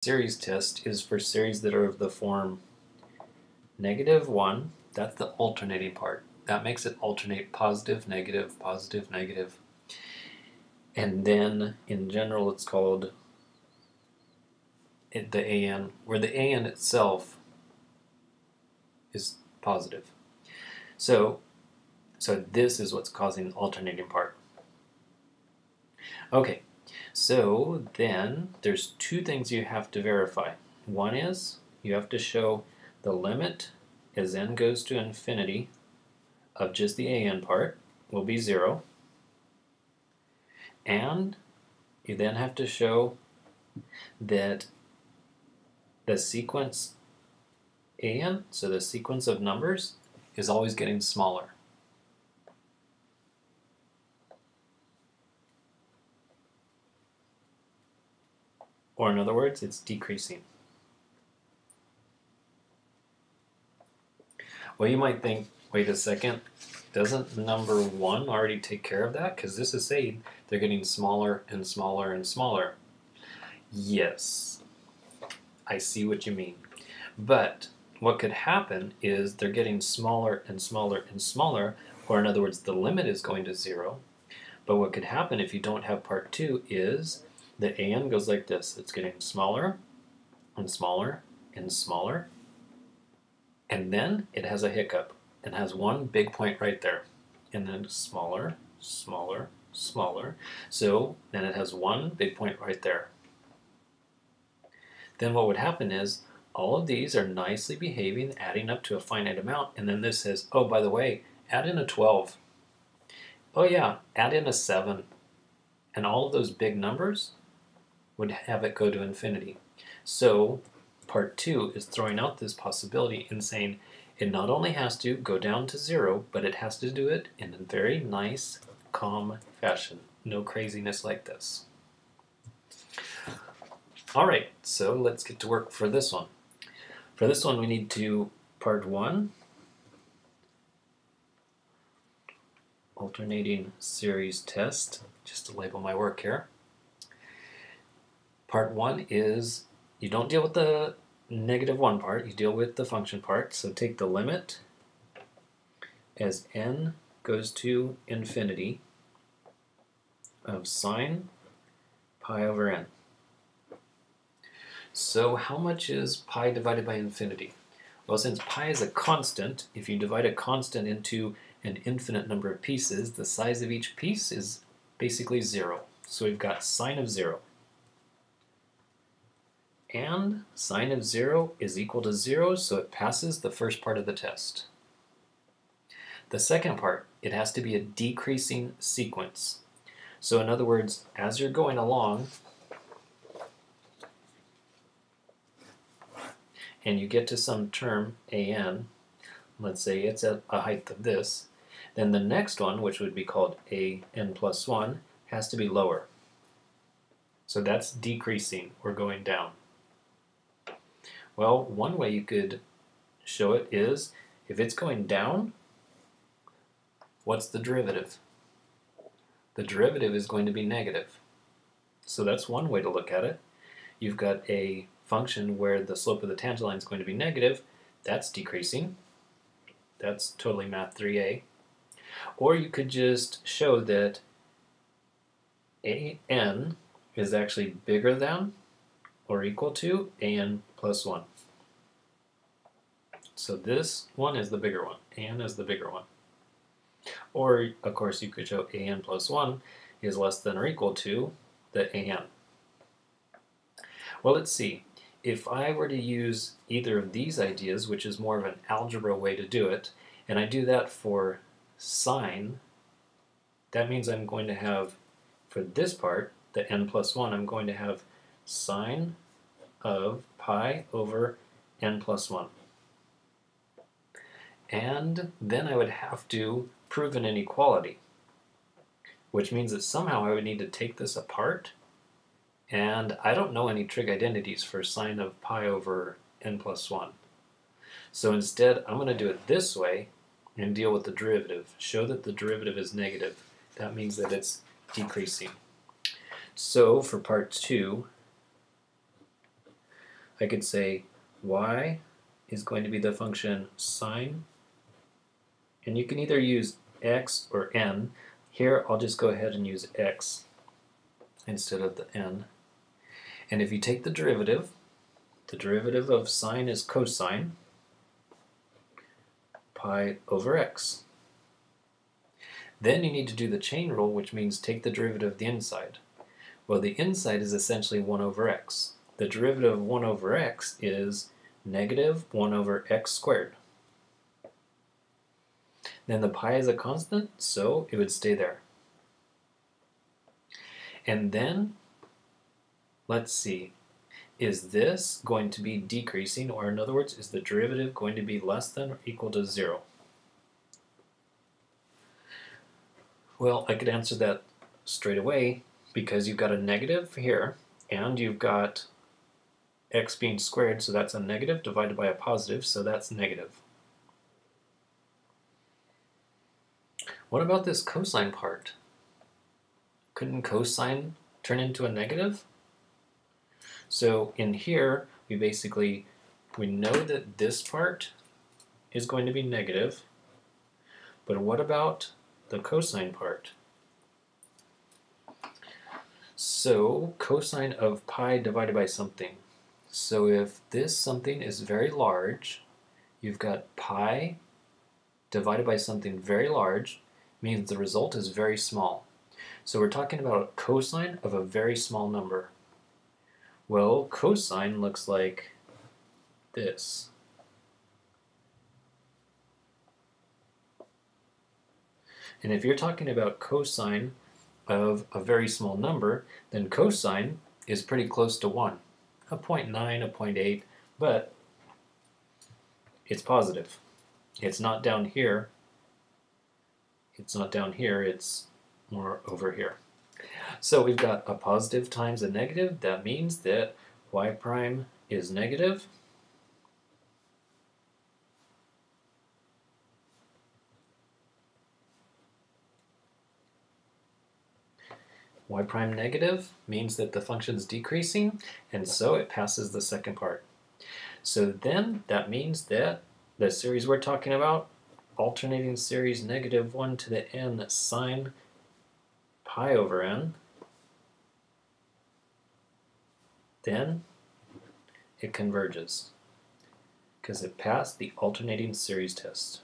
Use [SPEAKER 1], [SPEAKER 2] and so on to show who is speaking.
[SPEAKER 1] Series test is for series that are of the form -1, that's the alternating part. That makes it alternate positive, negative, positive, negative. And then in general it's called the AN, where the AN itself is positive. So this is what's causing the alternating part. Okay, so then there's two things you have to verify. One is you have to show the limit as n goes to infinity of just the AN part will be 0. And you then have to show that the sequence AN, so the sequence of numbers, is always getting smaller. Or in other words, it's decreasing. Well, you might think, wait a second, doesn't number 1 already take care of that? Because this is saying they're getting smaller and smaller and smaller. Yes, I see what you mean. But what could happen is they're getting smaller and smaller and smaller, or in other words, the limit is going to 0. But what could happen if you don't have part 2 is the AN goes like this. It's getting smaller and smaller and smaller. And then it has a hiccup and has one big point right there. And then smaller, smaller, smaller. So then it has one big point right there. Then what would happen is all of these are nicely behaving, adding up to a finite amount. And then this says, oh, by the way, add in a 12. Oh yeah, add in a 7. And all of those big numbers would have it go to infinity. So part 2 is throwing out this possibility and saying it not only has to go down to 0, but it has to do it in a very nice, calm fashion. No craziness like this. All right, so let's get to work for this one. For this one, we need to, part 1, alternating series test, just to label my work here. Part 1 is, you don't deal with the -1 part, you deal with the function part. So take the limit as n goes to infinity of sine pi over n. So how much is pi divided by infinity? Well, since pi is a constant, if you divide a constant into an infinite number of pieces, the size of each piece is basically 0. So we've got sine of 0. And sine of 0 is equal to 0, so it passes the first part of the test. The second part, it has to be a decreasing sequence. So in other words, as you're going along, and you get to some term, an, let's say it's at a height of this, then the next one, which would be called an plus 1, has to be lower. So that's decreasing, or going down. Well, one way you could show it is, if it's going down, what's the derivative? The derivative is going to be negative. So that's one way to look at it. You've got a function where the slope of the tangent line is going to be negative. That's decreasing. That's totally math 3a. Or you could just show that an is actually bigger than or equal to an plus 1. So this one is the bigger one. An is the bigger one. Or, of course, you could show an plus 1 is less than or equal to the an. Well, let's see. If I were to use either of these ideas, which is more of an algebra way to do it, and I do that for sine, that means I'm going to have, for this part, the n plus 1, I'm going to have sine of pi over n plus 1. And then I would have to prove an inequality, which means that somehow I would need to take this apart, and I don't know any trig identities for sine of pi over n plus 1. So instead, I'm going to do it this way and deal with the derivative. Show that the derivative is negative. That means that it's decreasing. So for part 2, I could say y is going to be the function sine, and you can either use x or n. Here I'll just go ahead and use x instead of the n. And if you take the derivative of sine is cosine pi over x. Then you need to do the chain rule, which means take the derivative of the inside. Well, the inside is essentially 1 over x. The derivative of 1 over x is negative 1 over x squared. Then the pi is a constant, so it would stay there. And then, let's see, is this going to be decreasing, or in other words, is the derivative going to be less than or equal to 0? Well, I could answer that straight away because you've got a negative here and you've got x being squared, so that's a negative divided by a positive, so that's negative. What about this cosine part? Couldn't cosine turn into a negative? So in here, we know that this part is going to be negative, but what about the cosine part? So cosine of pi divided by something. So if this something is very large, you've got pi divided by something very large, means the result is very small. So we're talking about a cosine of a very small number. Well, cosine looks like this. And if you're talking about cosine of a very small number, then cosine is pretty close to 1. A 0.9, a 0.8, but it's positive. It's not down here. It's not down here, it's more over here. So we've got a positive times a negative. That means that y prime is negative. Y prime negative means that the function is decreasing, and so it passes the second part. So then that means that the series we're talking about, alternating series negative 1 to the n sine pi over n, then it converges because it passed the alternating series test.